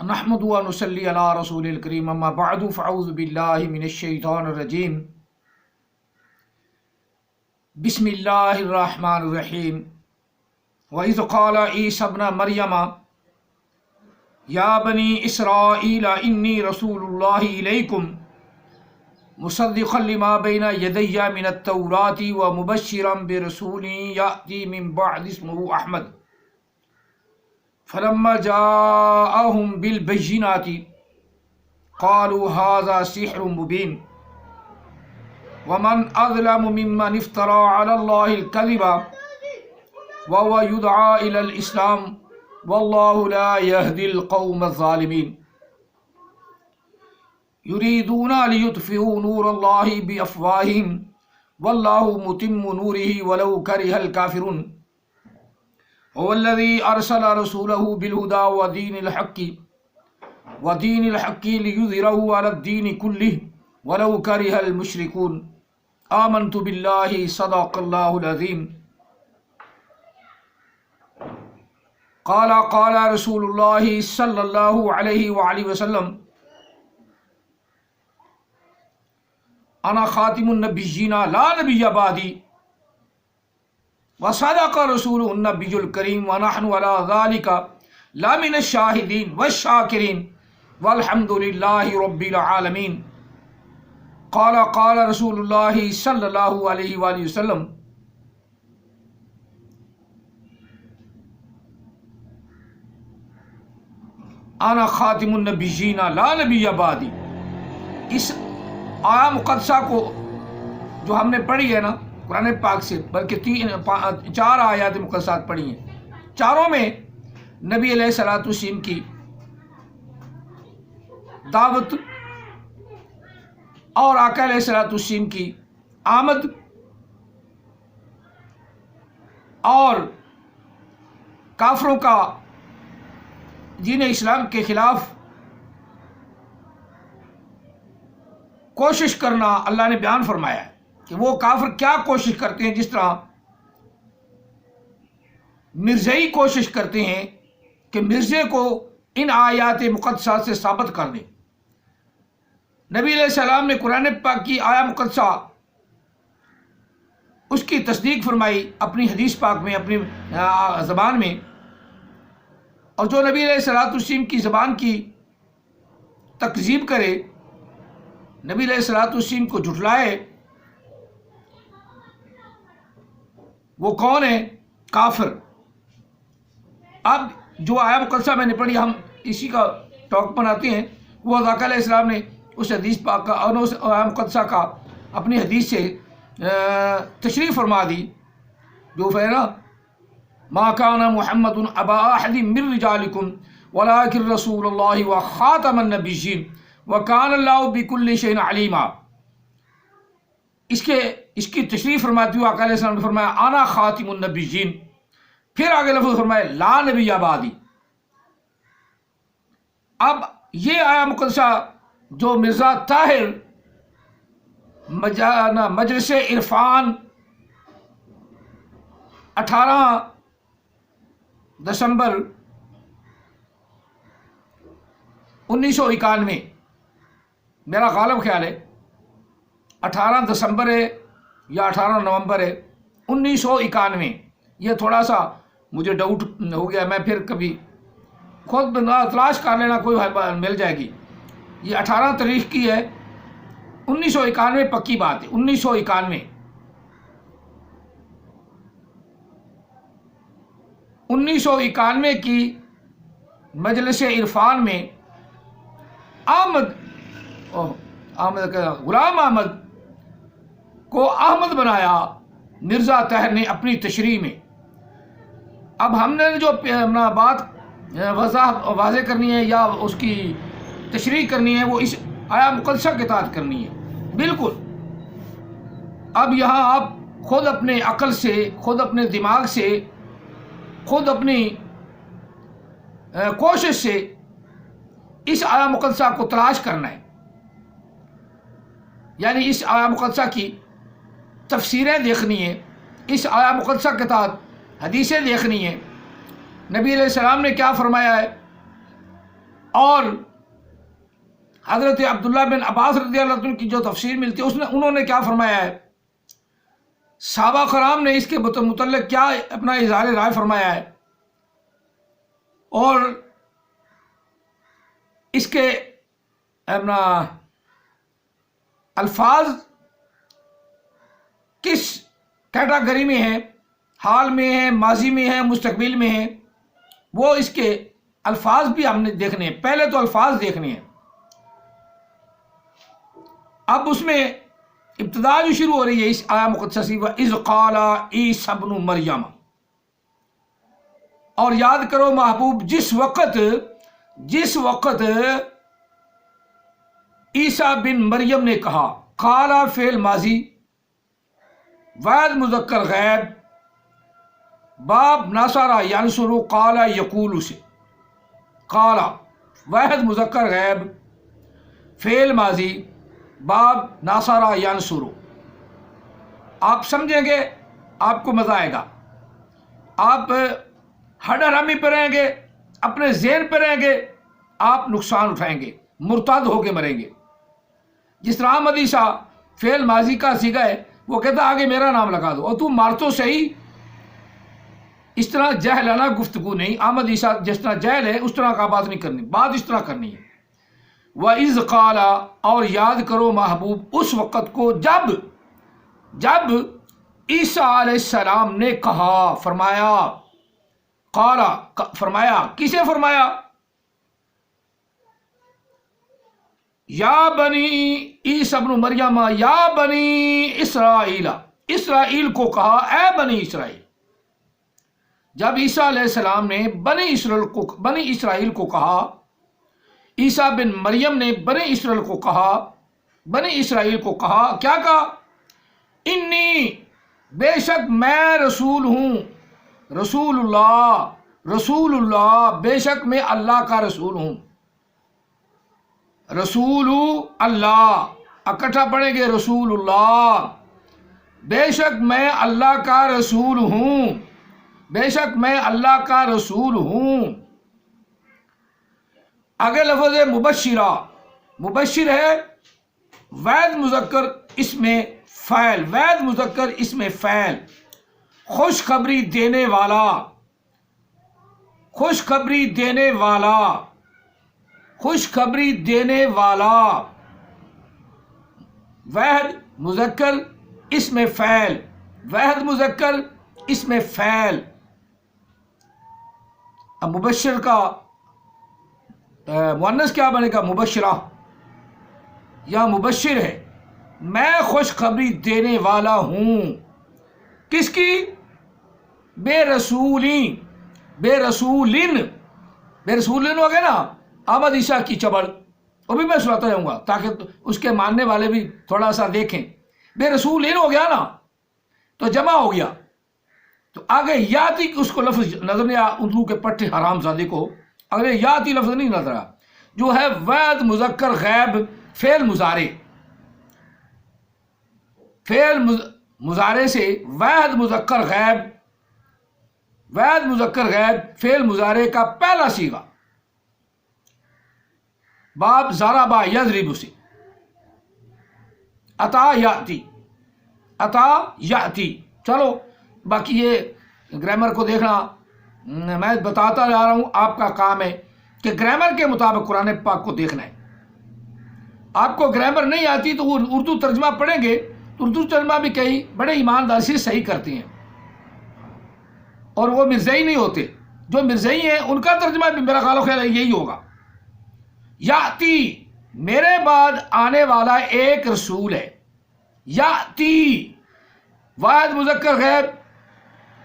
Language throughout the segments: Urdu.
نحمد و نصلی علی رسول الکریم اما بعد فاعوذ باللہ من الشیطان الرجیم بسم اللہ الرحمن الرحیم وَإِذْ قَالَ عِيسَى ابْنُ مَرْيَمَ يَا بَنِي إِسْرَائِيلَ إِنِّي رَسُولُ اللَّهِ إِلَيْكُمْ مُصَدِّقًا لِمَا بَيْنَ يَدَيَّ مِنَ التَّوْرَاةِ وَمُبَشِّرًا بِرَسُولٍ يَأْتِي مِن بَعْدِي اسْمُهُ أَحْمَدُ فلما جاءهم بالبينات قالوا هذا سحر مبين ومن أظلم ممن افترى على الله الكذب وهو يدعى إلى الإسلام والله لا يهدي القوم الظالمين يريدون ليطفئوا نور الله بأفواههم والله متم نوره ولو كره الكافرون هو الذي أرسل رسوله بالهدى ودين الحق ليظهره على الدين كله ولو كره المشركون آمنت بالله صدق الله العظيم قال رسول الله صلى الله عليه وآله وسلم أنا خاتم النبيين لا نبي بعدي وصدق رسول النبی الکریم ونحن على ذلك لمن الشاہدین والشاکرین والحمد للہ رب العالمین قال رسول اللہ صلی اللہ علیہ وآلہ وسلم انا خاتم النبیین لا نبی بعدی۔ اس آیہ مقدسہ کو جو ہم نے پڑھی ہے نا قرآن پاک سے، بلکہ 4 آیات مقدسات پڑھی ہیں، چاروں میں نبی علیہ الصلوۃ والسلام کی دعوت اور آقا علیہ الصلوۃ والسلام کی آمد اور کافروں کا دین اسلام کے خلاف کوشش کرنا اللہ نے بیان فرمایا ہے کہ وہ کافر کیا کوشش کرتے ہیں، جس طرح مرزائی کوشش کرتے ہیں کہ مرزے کو ان آیات مقدسات سے ثابت کر دیں۔ نبی علیہ السلام نے قرآن پاک کی آیہ مقدسہ اس کی تصدیق فرمائی اپنی حدیث پاک میں، اپنی زبان میں، اور جو نبی علیہ الصلوۃ والسلام کی زبان کی تکذیب کرے، نبی علیہ الصلوۃ والسلام کو جھٹلائے، وہ کون ہے؟ کافر۔ اب جو آیہ مقدسہ میں نے پڑھی، ہم اسی کا ٹاک بناتے ہیں۔ وہ آقا علیہ السلام نے اس حدیث پاک کا اور اس آیہ مقدسہ کا اپنی حدیث سے تشریح فرما دی، جو ہے نا ما کان محمد ابا احد من رجالکم ولکن رسول اللہ وخاتم النبیین وکان اللہ بکل شیء علیما۔ اس کی تشریح فرماتی ہوئی آقا علیہ السلام نے فرمایا انا خاتم النبیین، پھر آگے لفظ فرمایا لا نبی بعدی۔ اب یہ آیہ مقدسہ جو مرزا طاہر مجلس عرفان 18 دسمبر 1991، میرا غالب خیال ہے 18 دسمبر ہے یا 18 نومبر ہے 1991، یہ تھوڑا سا مجھے ڈاؤٹ ہو گیا، میں پھر کبھی خود تلاش کر لینا، کوئی مل جائے گی۔ یہ 18 تاریخ کی ہے 1991، پکی بات ہے 1991۔ 1991 کی مجلس عرفان میں غلام احمد کو احمد بنایا مرزا طاہر نے اپنی تشریح میں۔ اب ہم نے جو بات واضح کرنی ہے یا اس کی تشریح کرنی ہے، وہ اس آیہ مقدسہ کے تحت کرنی ہے بالکل۔ اب یہاں آپ خود اپنے عقل سے، خود اپنے دماغ سے، خود اپنی کوشش سے اس آیہ مقدسہ کو تلاش کرنا ہے، یعنی اس آیہ مقدسہ کی تفسیریں دیکھنی ہے، اس آیہ مقدسہ کے تحت حدیثیں دیکھنی ہیں، نبی علیہ السلام نے کیا فرمایا ہے، اور حضرت عبداللہ بن عباس رضی اللہ عنہ کی جو تفسیر ملتی ہے انہوں نے کیا فرمایا ہے، صحابہ کرام نے اس کے متعلق کیا اپنا اظہار رائے فرمایا ہے، اور اس کے اپنا الفاظ کس کیٹاگری میں ہیں، حال میں ہیں، ماضی میں ہیں، مستقبل میں ہیں، وہ اس کے الفاظ بھی ہم نے دیکھنے ہیں۔ پہلے تو الفاظ دیکھنے ہیں۔ اب اس میں ابتدا جو شروع ہو رہی ہے اس آیہ مقدسہ سے، وَإِذْ قَالَ عِیسیٰ ابْنُ مَرْیَمَ، اور یاد کرو محبوب جس وقت عیسیٰ بن مریم نے کہا، قالا فعل ماضی، واحد مذکر غیب، باب ناصرہ ینصرو، قالا یقول سے، قالا واحد مذکر غیب، فعل ماضی، باب ناصرہ ینصرو۔ آپ سمجھیں گے آپ کو مزہ آئے گا، آپ ہڈر ہمی پہ رہیں گے، اپنے ذہن پہ رہیں گے، آپ نقصان اٹھائیں گے، مرتد ہو کے مریں گے۔ جس طرح احمد عیسیٰ فعل ماضی کا صیغہ ہے، وہ کہتا آگے میرا نام لگا دو، اور تم مار تو صحیح۔ اس طرح جہلانہ گفتگو نہیں، احمد عیسیٰ جس طرح جہل ہے اس طرح کا بات نہیں کرنی، بات اس طرح کرنی ہے۔ وَإِذْ قَالَ، اور یاد کرو محبوب اس وقت کو جب عیسیٰ علیہ السلام نے کہا، فرمایا، قالا فرمایا، کسے فرمایا؟ یا بنی عیسیٰ ابن مریم، یا بنی اسرائیل، اسرائیل کو کہا، اے بنی اسرائیل۔ جب عیسیٰ علیہ السلام نے بنی اسرائیل کو کہا، عیسیٰ بن مریم نے بنی اسرائیل کو کہا، کیا کہا؟ انی، بے شک میں رسول ہوں، رسول اللہ، بے شک میں اللہ کا رسول ہوں، رسول اللہ، اکٹھا پڑھیں گے، رسول اللہ، بے شک میں اللہ کا رسول ہوں، بے شک میں اللہ کا رسول ہوں۔ آگے لفظ ہے مبشرہ، مبشر ہے واحد مذکر اس میں فاعل، واحد مذکر اس میں فاعل، خوشخبری دینے والا، خوشخبری دینے والا، خوشخبری دینے والا، واحد مذکر اس میں فاعل، واحد مذکر اس میں فاعل۔ اب مبشر کا مؤنث کیا بنے گا؟ مبشرہ یا مبشر ہے، میں خوشخبری دینے والا ہوں، کس کی؟ بے رسولین، بے رسولن ہو گیا نا، احمد عیسیٰ کی چبڑ، وہ بھی میں سناتا جاؤں گا تاکہ اس کے ماننے والے بھی تھوڑا سا دیکھیں۔ بے رسولین ہو گیا نا تو جمع ہو گیا، تو آگے یاتی اس کو لفظ نظر نہیں آیا، اردو کے پٹھے حرام زادے کو اگر یاتی لفظ نہیں نظر آیا، جو ہے واحد مذکر غیب، فعل مضارع، فعل مضارع سے واحد مذکر غیب، واحد مذکر غیب فعل مضارع کا پہلا صیغہ، باب ضربا یضرب سے، عطا یاتی، عطا یاتی۔ چلو باقی یہ گرامر کو دیکھنا میں بتاتا جا رہا ہوں، آپ کا کام ہے کہ گرامر کے مطابق قرآن پاک کو دیکھنا ہے۔ آپ کو گرامر نہیں آتی تو وہ اردو ترجمہ پڑھیں گے، اردو ترجمہ بھی کئی بڑے ایمانداری سے صحیح کرتے ہیں، اور وہ مرزائی نہیں ہوتے، جو مرزائی ہیں ان کا ترجمہ بھی میرا خیال ہے یہی ہوگا۔ یاتی، میرے بعد آنے والا ایک رسول ہے، یاتی واحد مذکر غیب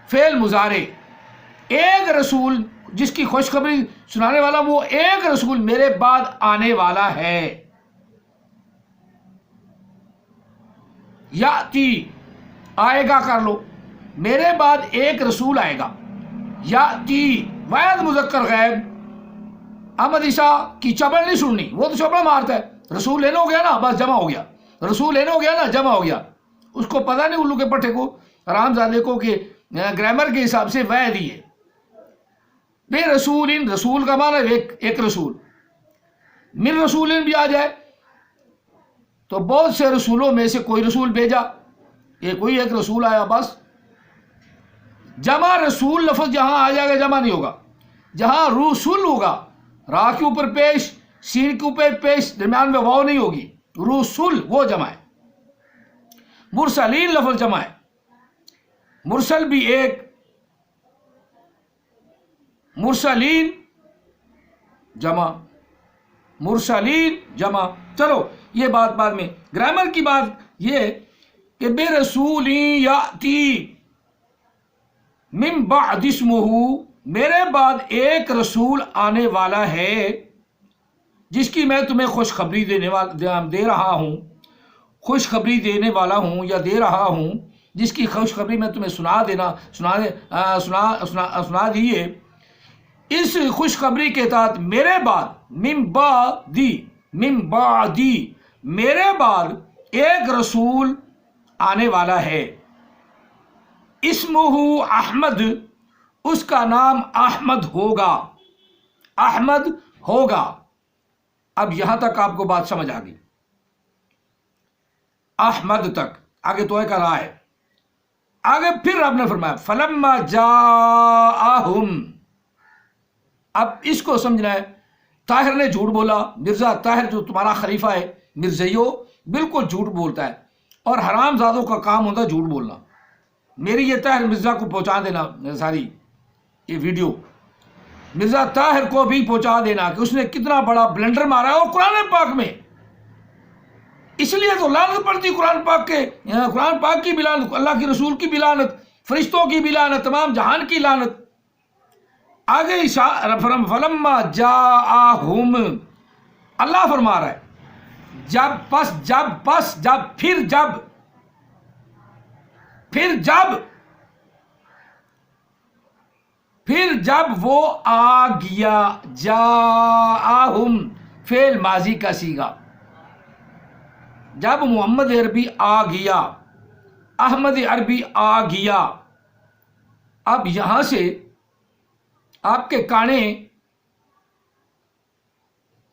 فعل مضارع، ایک رسول جس کی خوشخبری سنانے والا، وہ ایک رسول میرے بعد آنے والا ہے۔ یاتی آئے گا کر لو، میرے بعد ایک رسول آئے گا، یاتی واحد مذکر غیب، احمد عیسیٰ کی چبڑ نہیں سننی، وہ تو چبڑ مارتا ہے، رسول لینا ہو گیا نا بس جمع ہو گیا، رسول لینا ہو گیا نا جمع ہو گیا، اس کو پتہ نہیں الو کے پٹھے کو حرام زادے کو کہ گرامر کے حساب سے واحد ہی ہے۔ بے رسول، رسول کا معنی ایک رسول، من رسول بھی آ جائے تو بہت سے رسولوں میں سے کوئی رسول بھیجا، یہ کوئی ایک رسول آیا بس. جمع رسول لفظ جہاں آ جائے گا جمع نہیں ہوگا. جہاں رسول ہوگا را کے اوپر پیش، سین کے اوپر پیش، درمیان میں واو نہیں ہوگی. رسول وہ جمع ہے. مرسلین لفظ جمع ہے. مرسل بھی ایک، مرسلین جمع، مرسلین جمع. چلو یہ بات بعد میں. گرامر کی بات یہ کہ بے رسول یاتی من بعد اسمہ، میرے بعد ایک رسول آنے والا ہے جس کی میں تمہیں خوشخبری دے رہا ہوں، خوشخبری دینے والا ہوں یا دے رہا ہوں، جس کی خوشخبری میں تمہیں سنا دیے. اس خوشخبری کے تحت میرے بعد من بعدی میرے بعد ایک رسول آنے والا ہے. اسمہ احمد، اس کا نام احمد ہوگا، احمد ہوگا. اب یہاں تک آپ کو بات سمجھ آ گئی، احمد تک. آگے تو کر رہا ہے، آگے پھر رب نے فرمایا فلما جاءہم. اب اس کو سمجھنا ہے. طاہر نے جھوٹ بولا، مرزا طاہر جو تمہارا خلیفہ ہے مرزائیو بالکل جھوٹ بولتا ہے، اور حرام زادوں کا کام ہوتا ہے جھوٹ بولنا. میری یہ طاہر مرزا کو پہنچا دینا، ساری یہ ویڈیو مرزا طاہر کو بھی پہنچا دینا کہ اس نے کتنا بڑا بلنڈر مارا ہے. اور قرآن پاک میں اس لیے تو لعنت پڑتی قرآن پاک کے، قرآن پاک کی بھی لعنت، اللہ کے رسول کی بھی لعنت، فرشتوں کی بھی لعنت، تمام جہان کی لعنت. آگے فلما جاءہم، اللہ فرما رہا ہے پھر جب وہ آ گیا. جاءہم فعل ماضی کا صیغہ، جب محمد عربی آ گیا، احمد عربی آ گیا. اب یہاں سے آپ کے کانے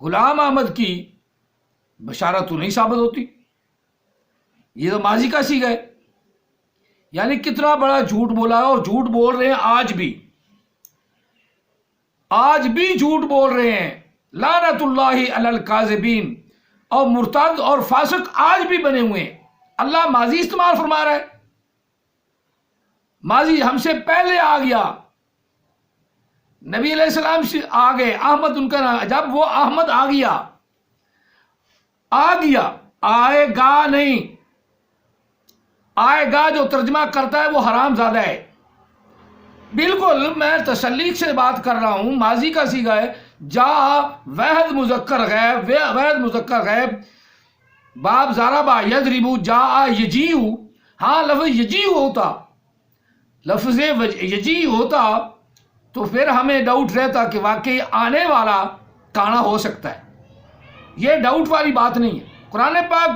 غلام احمد کی بشارت تو نہیں ثابت ہوتی، یہ تو ماضی کا صیغہ ہے. یعنی کتنا بڑا جھوٹ بولا ہے، اور جھوٹ بول رہے ہیں آج بھی، آج بھی جھوٹ بول رہے ہیں. لعنت اللہ علی الکاذبین. اور مرتد اور فاسق آج بھی بنے ہوئے ہیں. اللہ ماضی استعمال فرما رہا ہے، ماضی ہم سے پہلے آ گیا، نبی علیہ السلام سے آ گئے، احمد ان کا نام. جب وہ احمد آ گیا آئے گا نہیں، آئے گا جو ترجمہ کرتا ہے وہ حرام زادہ ہے. بالکل میں تسلی سے بات کر رہا ہوں، ماضی کا صیغہ ہے. جا واحد مذکر غیب، واحد مذکر غیب. باب ضربا یضربو جا یجیو. ہاں لفظ یجیو ہوتا، لفظ یجی ہوتا تو پھر ہمیں ڈاؤٹ رہتا کہ واقعی آنے والا کانا ہو سکتا ہے. یہ ڈاؤٹ والی بات نہیں ہے. قرآن پاک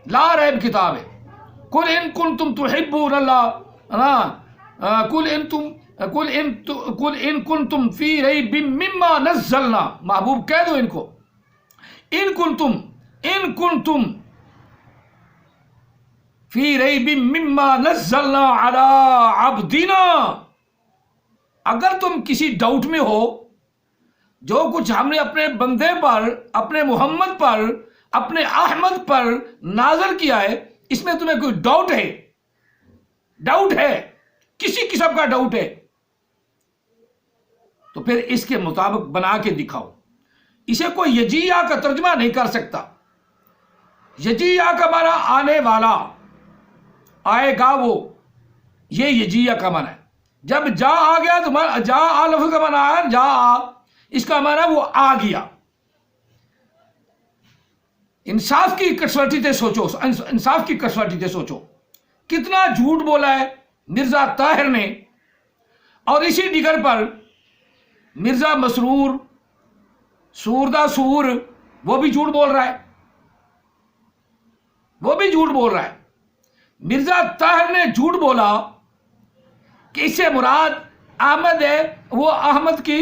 لا ریب کتاب ہے. قل ان کنتم تحبون اللہ، قل ان کنتم فی ریب مما نزلنا. محبوب کہہ دو ان کو، ان کنتم فی ریب مما نزلنا علی عبدنا. اگر تم کسی ڈاؤٹ میں ہو جو کچھ ہم نے اپنے بندے پر، اپنے محمد پر، اپنے احمد پر نازل کیا ہے، اس میں تمہیں کوئی ڈاؤٹ ہے، کسی قسم کا ڈاؤٹ ہے، تو پھر اس کے مطابق بنا کے دکھاؤ. اسے کوئی یجیہ کا ترجمہ نہیں کر سکتا. یجیہ کا معنی آنے والا، آئے گا وہ، یہ یجیہ کا معنی ہے. جب جا آ گیا تو جا آ لفظ کا معنی ہے جا آ، اس کا معنی وہ آ گیا. انصاف کی کسوٹی سے سوچو، انصاف کی کسوٹی سے سوچو کتنا جھوٹ بولا ہے مرزا طاہر نے. اور اسی ڈگر پر مرزا مسرور سوردہ سور وہ بھی جھوٹ بول رہا ہے، وہ بھی جھوٹ بول رہا ہے. مرزا طاہر نے جھوٹ بولا کہ اس سے مراد احمد ہے، وہ احمد کی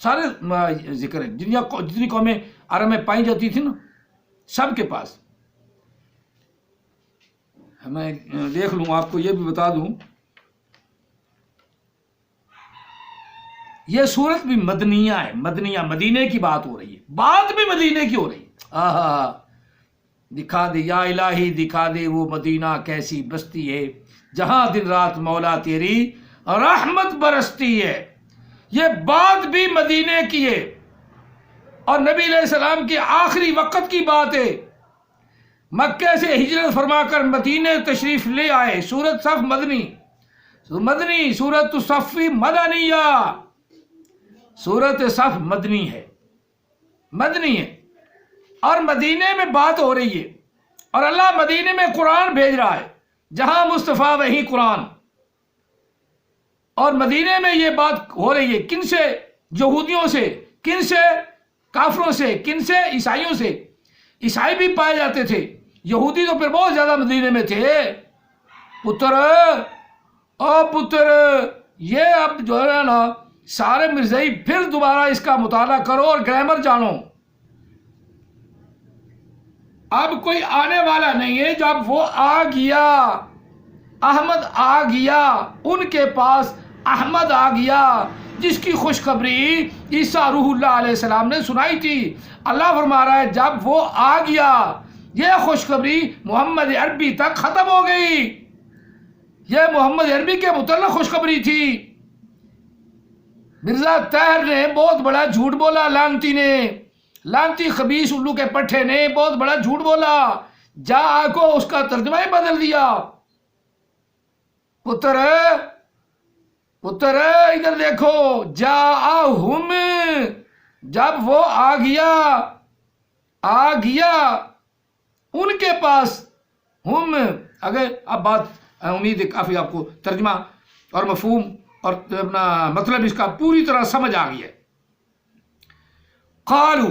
سارے ذکر ہیں جتنی قومیں عرب میں پائی جاتی تھی نا، سب کے پاس. میں دیکھ لوں، آپ کو یہ بھی بتا دوں، یہ سورت بھی مدنیہ ہے. مدنیہ، مدینے کی بات ہو رہی ہے، بات بھی مدینے کی ہو رہی ہے. دکھا دے یا الہی، دکھا دے وہ مدینہ کیسی بستی ہے جہاں دن رات مولا تیری رحمت برستی ہے. یہ بات بھی مدینے کی ہے، اور نبی علیہ السلام کی آخری وقت کی بات ہے. مکے سے ہجرت فرما کر مدینے تشریف لے آئے. سورت صف مدنی سورت صف مدنیہ، سورت صف مدنی ہے، مدنی ہے، اور مدینے میں بات ہو رہی ہے. اور اللہ مدینے میں قرآن بھیج رہا ہے، جہاں مصطفیٰ وہیں قرآن. اور مدینے میں یہ بات ہو رہی ہے کن سے؟ یہودیوں سے. کن سے؟ کافروں سے. کن سے؟ عیسائیوں سے. عیسائی بھی پائے جاتے تھے، یہودی تو پھر بہت زیادہ مدینے میں تھے. پتر یہ اب جو ہے نا سارے مرزائی پھر دوبارہ اس کا مطالعہ کرو اور گرامر جانو. اب کوئی آنے والا نہیں ہے. جب وہ آ گیا، احمد آ گیا، ان کے پاس احمد آ گیا جس کی خوشخبری عیسیٰ روح اللہ علیہ السلام نے سنائی تھی. اللہ فرما رہا ہے جب وہ آ گیا، یہ خوشخبری محمد عربی تک ختم ہو گئی. یہ محمد عربی کے متعلق خوشخبری تھی. مرزا طاہر نے بہت بڑا جھوٹ بولا، لانتی خبیث الو کے پٹھے نے بہت بڑا جھوٹ بولا. جا کو اس کا ترجمہ ہی بدل دیا. پتر ادھر دیکھو، جاءہم، جب وہ آ گیا ان کے پاس. ہم اگر اب بات امید ہے کافی آپ کو ترجمہ اور مفہوم اور اپنا مطلب اس کا پوری طرح سمجھ آ گئی ہے. قالو،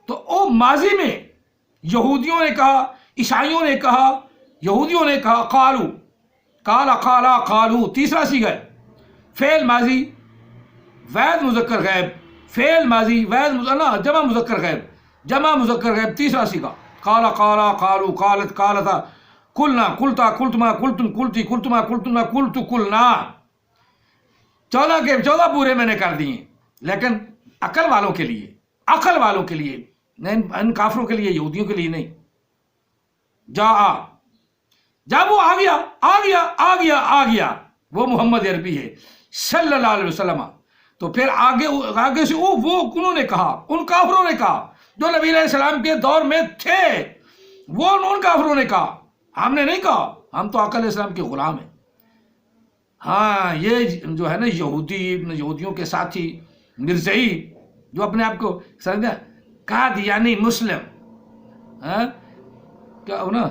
تو او ماضی میں یہودیوں نے کہا، عیسائیوں نے کہا، یہودیوں نے کہا. قالو، قالا قالو، تیسرا صیغہ ہے. فعل ماضی واحد مذکر غائب، فعل ماضی واحد جمع مذکر غائب، تیسرا صیغہ. قالا قالو، قالت قالتا، قلنا قلتا، قلتما قلتم، قلتی قلتما قلتنا، قلت قلنا. 14 کے 14 پورے میں نے کر دیے، لیکن عقل والوں کے لیے، ان کافروں کے لیے، یہودیوں کے لیے نہیں. جب وہ آ گیا وہ محمد عربی ہے صلی اللہ علیہ وسلم. تو پھر آگے سے وہ انہوں نے کہا، ان کافروں نے کہا جو نبی علیہ السلام کے دور میں تھے، وہ ان کافروں نے کہا. ہم نے نہیں کہا، ہم تو آقا علیہ السلام کے غلام ہیں. ہاں، یہ جو ہے نا یہودیوں کے ساتھی مرزائی جو اپنے آپ کو سمجھا قادیانی مسلم، کیا ہو نا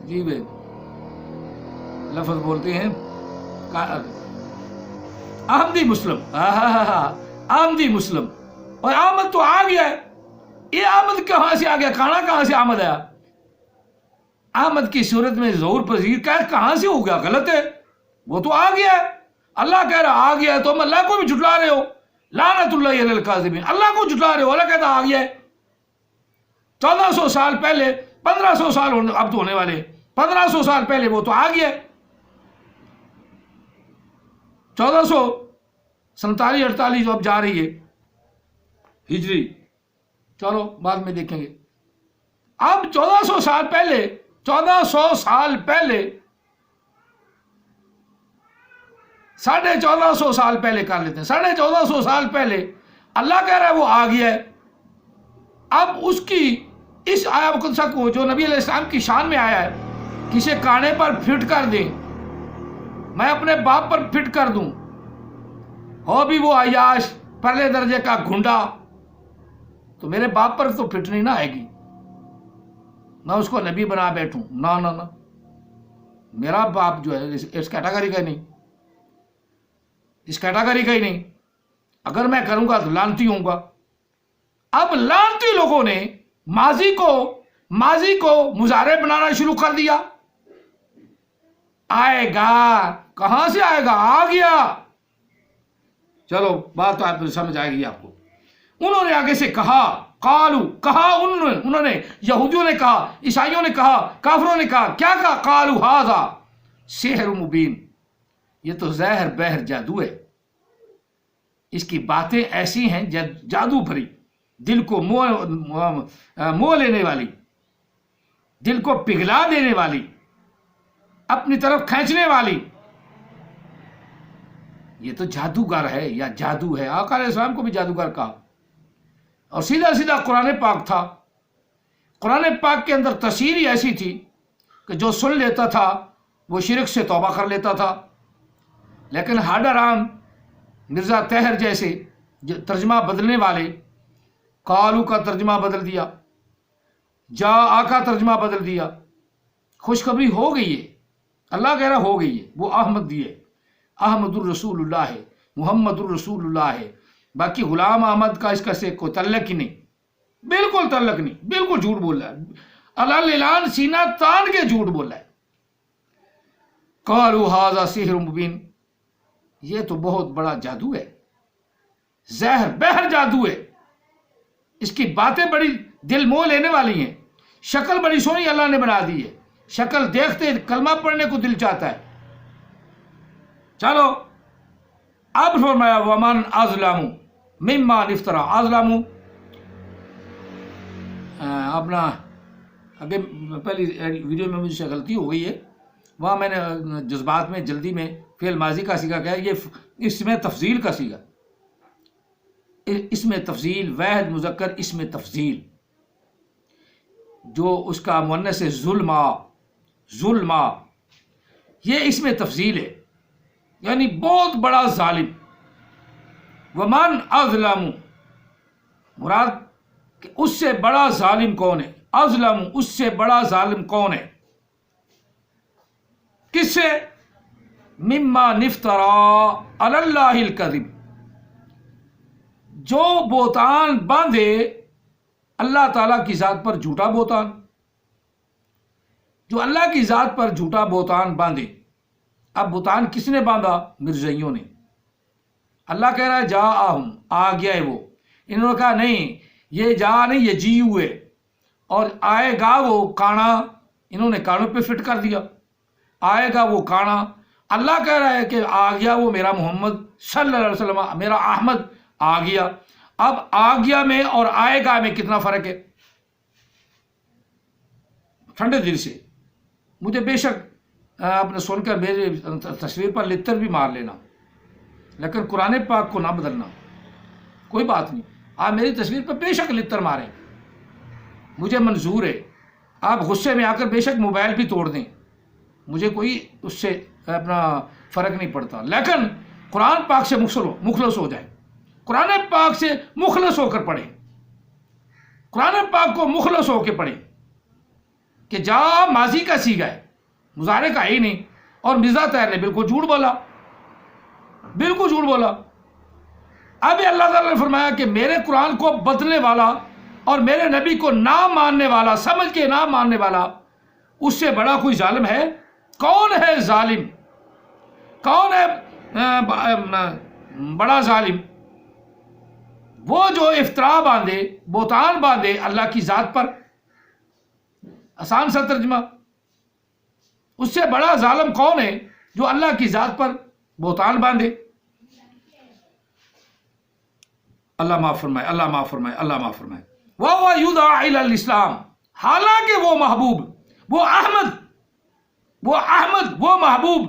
جی بے لفظ بولتے ہیں احمدی مسلم. احمدی مسلم. اور احمد تو آ گیا ہے. یہ احمد کہاں سے آ گیا؟ کہاں سے احمد آیا؟ احمد کی صورت میں ظہور پذیر کہاں سے ہو گیا؟ غلط ہے. وہ تو آ گیا ہے. اللہ کہہ رہا آ گیا ہے، تو ہم اللہ کو بھی جھٹلا رہے ہو. لعنت اللہ علی الکاذبین، اللہ کو جھٹلا رہے ہو. اللہ کہتا آ گیا ہے. 1400 سال پہلے، 1500 سال اب تو ہونے والے، 1500 سال پہلے وہ تو آ گیا ہے. 1447-48 جو اب جا رہی ہے ہجری، چلو بعد میں دیکھیں گے. اب 1400 سال پہلے 1400 سال پہلے کر لیتے ہیں. 1450 سال پہلے اللہ کہہ رہا ہے وہ آ گیا ہے. اب اس کی اس آیا مقدسہ کو جو نبی علیہ السلام کی شان میں آیا ہے، کسی کانے پر فٹ کر دیں، میں اپنے باپ پر فٹ کر دوں، ہو بھی وہ عیاش پہلے درجے کا گھنڈا، تو میرے باپ پر تو فٹ نہیں نہ آئے گی. میں اس کو نبی بنا بیٹھوں، نہ میرا باپ جو ہے اس کیٹیگری کا نہیں، اس کیٹیگری کا ہی نہیں. اگر میں کروں گا تو لعنتی ہوں گا. اب لعنتی لوگوں نے ماضی کو مضارع بنانا شروع کر دیا. آئے گا، کہاں سے آئے گا؟ آ گیا. چلو بات تو آپ سمجھ آئے گی آپ کو. انہوں نے آگے سے کہا قالو، کہا انہوں نے، یہودیوں نے کہا، عیسائیوں نے کہا، کافروں نے کہا. کیا کہا؟ قالو ھذا سحر مبین، یہ تو زہر بہر جادو ہے. اس کی باتیں ایسی ہیں جادو بھری، دل کو موہ لینے والی، دل کو پگھلا دینے والی، اپنی طرف کھینچنے والی. یہ تو جادوگر ہے یا جادو ہے. آقا علیہ السلام کو بھی جادوگر کہا. اور سیدھا سیدھا قرآن پاک تھا. قرآن پاک کے اندر تفسیر ہی ایسی تھی کہ جو سن لیتا تھا وہ شرک سے توبہ کر لیتا تھا. لیکن ہاڈا رام، مرزا طاہر جیسے ترجمہ بدلنے والے، قالو کا ترجمہ بدل دیا، جا آقا ترجمہ بدل دیا. خوشخبری ہو گئی ہے، اللہ کہہ رہا ہو گئی ہے. وہ احمد دیے، احمد الرسول اللہ ہے، محمد الرسول اللہ ہے. باقی غلام احمد کا اس کا سے کوئی تعلق ہی نہیں، بالکل تعلق نہیں، بالکل جھوٹ بول رہا ہے. اللہ اعلان سینہ تان کے جھوٹ بول رہا ہے. قالوا ھذا سحر مبین، یہ تو بہت بڑا جادو ہے، زہر بہر جادو ہے. اس کی باتیں بڑی دل موہ لینے والی ہیں. شکل بڑی سونی اللہ نے بنا دی ہے، شکل دیکھتے کلمہ پڑھنے کو دل چاہتا ہے. چلو اب فرمایا ومن اظلم ممن افترا. اظلم اپنا آگے پہلی ویڈیو میں مجھ سے غلطی ہو گئی ہے، وہاں میں نے جذبات میں جلدی میں فعل ماضی کا سیگا کیا، یہ اس میں تفضیل کا سیگا، اس میں تفضیل، واحد مذکر اس میں تفضیل، جو اس کا مؤنث ہے ظلما، یہ اس میں تفضیل ہے، یعنی بہت بڑا ظالم. ومن اظلم، مراد کہ اس سے بڑا ظالم کون ہے؟ اظلم، اس سے بڑا ظالم کون ہے؟ کس سے؟ ممن افترا علی اللہ الکذب، جو بہتان باندھے اللہ تعالیٰ کی ذات پر جھوٹا بہتان، جو اللہ کی ذات پر جھوٹا بہتان باندھے. اب بہتان کس نے باندھا؟ مرزائیوں نے. اللہ کہہ رہا ہے جا آ گیا ہے وہ. انہوں نے کہا نہیں یہ جا نہیں، یہ جی ہوئے، اور آئے گا وہ کانا، انہوں نے کانوں پہ فٹ کر دیا. آئے گا وہ کانا. اللہ کہہ رہا ہے کہ آ گیا وہ میرا محمد صلی اللہ علیہ وسلم، میرا احمد آ گیا. اب آ گیا میں اور آئے گا میں کتنا فرق ہے؟ ٹھنڈے دل سے مجھے بے شک اپنے سن کر میرے تصویر پر لتر بھی مار لینا، لیکن قرآن پاک کو نہ بدلنا. کوئی بات نہیں، آپ میری تصویر پر بے شک لتر ماریں، مجھے منظور ہے. آپ غصے میں آ کر بے شک موبائل بھی توڑ دیں، مجھے کوئی اس سے اپنا فرق نہیں پڑتا. لیکن قرآن پاک سے مخلص ہو جائے، قرآن پاک سے مخلص ہو کر پڑھیں، قرآن پاک کو مخلص ہو کے پڑھیں. کہ جا ماضی کا سیگا ہے، مضارع کا ہی نہیں. اور مرزا طاہر نے بالکل جھوٹ بولا، بالکل جھوٹ بولا. اب اللہ تعالیٰ نے فرمایا کہ میرے قرآن کو بدلنے والا اور میرے نبی کو نہ ماننے والا، سمجھ کے نہ ماننے والا، اس سے بڑا کوئی ظالم ہے؟ کون ہے ظالم؟ کون ہے بڑا ظالم؟ وہ جو افطرا باندھے، بہتان باندھے اللہ کی ذات پر. آسان سا ترجمہ، اس سے بڑا ظالم کون ہے جو اللہ کی ذات پر بہتان باندھے؟ اللہ معاف فرمائے، اللہ معاف فرمائے، اللہ معاف فرمائے. وَهُوَ يُدْعَىٰ إِلَى الْإِسْلَامِ، حالانکہ وہ محبوب، وہ احمد، وہ محبوب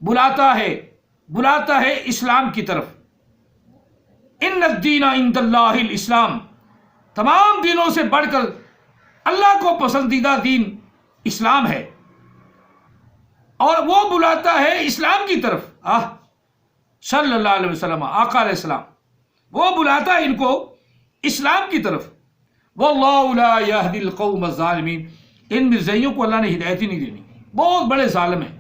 بلاتا ہے اسلام کی طرف. ان الدین عند اللہ الاسلام، تمام دینوں سے بڑھ کر اللہ کو پسندیدہ دین اسلام ہے، اور وہ بلاتا ہے اسلام کی طرف. صلی اللہ علیہ وسلم، آقا علیہ السلام، وہ بلاتا ہے ان کو اسلام کی طرف. واللہ لا یہدی القوم الظالمین، ان مرزائیوں کو اللہ نے ہدایت ہی نہیں دینی. بہت بڑے ظالم ہیں،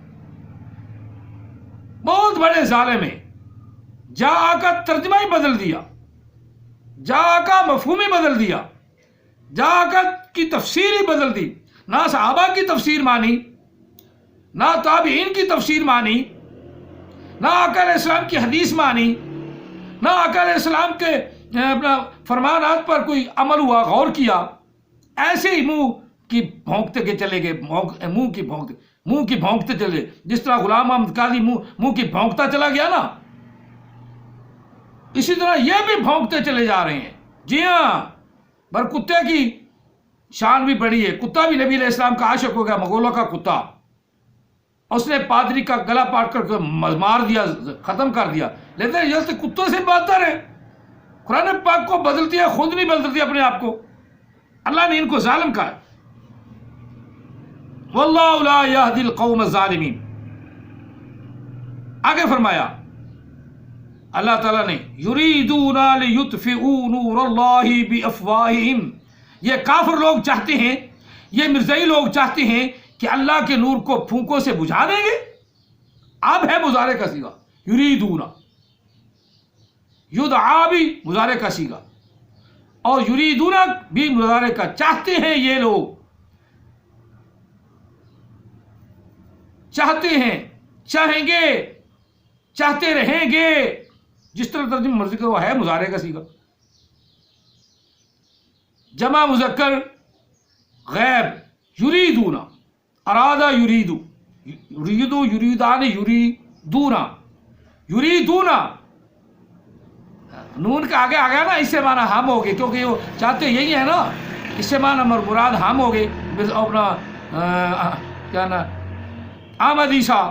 بہت بڑے ظالم ہیں. جا کا ترجمہ ہی بدل دیا، جا کا مفہوم ہی بدل دیا، جا کا کی تفسیر ہی بدل دی. نہ صحابہ کی تفسیر مانی، نہ تابعین کی تفسیر مانی، نہ آقا علیہ السلام کی حدیث مانی، نہ آقا علیہ السلام کے اپنا فرمانات پر کوئی عمل ہوا، غور کیا، ایسے ہی منہ کی بھونکتے کے چلے گئے، منہ کی بھونکتے چلے، جس طرح غلام احمد قادری منہ کی بھونکتا چلا گیا نا، اسی طرح یہ بھی بھونکتے چلے جا رہے ہیں۔ جی ہاں، پر کتے کی شان بھی بڑی ہے، کتا بھی نبی علیہ السلام کا عاشق ہو گیا، مغولوں کا کتا، اس نے پادری کا گلا پاٹ کر مار دیا، ختم کر دیا، لیکن یہ کتوں سے بہتر ہے۔ قرآن پاک کو بدلتی ہے، خود نہیں بدلتی اپنے آپ کو، اللہ نے ان کو ظالم کہا۔ واللہ لا یہدی القوم الظالمین۔ آگے فرمایا اللہ تعالیٰ نے، یریدون لیطفئوا نور اللہ بافواہہم، یہ کافر لوگ چاہتے ہیں، یہ مرزائی لوگ چاہتے ہیں کہ اللہ کے نور کو پھونکوں سے بجھا دیں گے۔ اب ہے مضارع کا صیغہ، یریدون، یدعا بھی مضارع کا صیغہ، اور یریدون بھی مضارع کا، چاہتے ہیں یہ لوگ، چاہتے ہیں، چاہیں گے، چاہتے رہیں گے، جس طرح ترجمہ مرضی کا وہ ہے مضارع کا صیغہ۔ جمع مذکر غیب، یریدون، ارادہ یریدو، یریدو، یریدان، یریدون، یریدون، نون کا آگے آ گیا نا، اس سے معنی ہم ہو گئے، کیونکہ وہ چاہتے یہی ہے نا، اس سے معنی مراد ہم ہو گئے۔ اپنا کیا نا، احمد عیسیٰ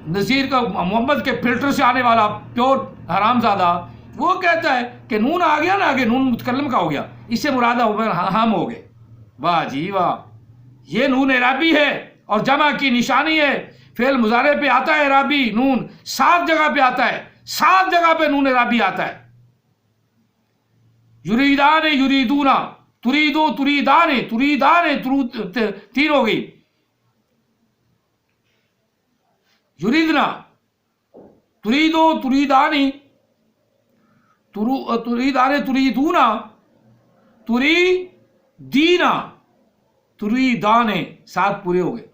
نذیر کا، محمد کے فلٹر سے آنے والا پیور حرام زادہ، وہ کہتا ہے کہ نون آ گیا نا آگے، نون متکلم کا ہو گیا، اس سے مراد ہم ہو گئے۔ واہ جی واہ، یہ نون اعرابی ہے اور جمع کی نشانی ہے، فعل مضارع پہ آتا ہے اعرابی نون، 7 جگہ پہ آتا ہے، 7 جگہ پہ نون اعرابی آتا ہے۔ یریدان، یریدون، تریدو، تریدان، تریدان، 3 ہو گئی، یریدنا، تریدو، تریدانی، تریدان، تریدون، تریدینا، تریدان، 7 پورے ہو گئے۔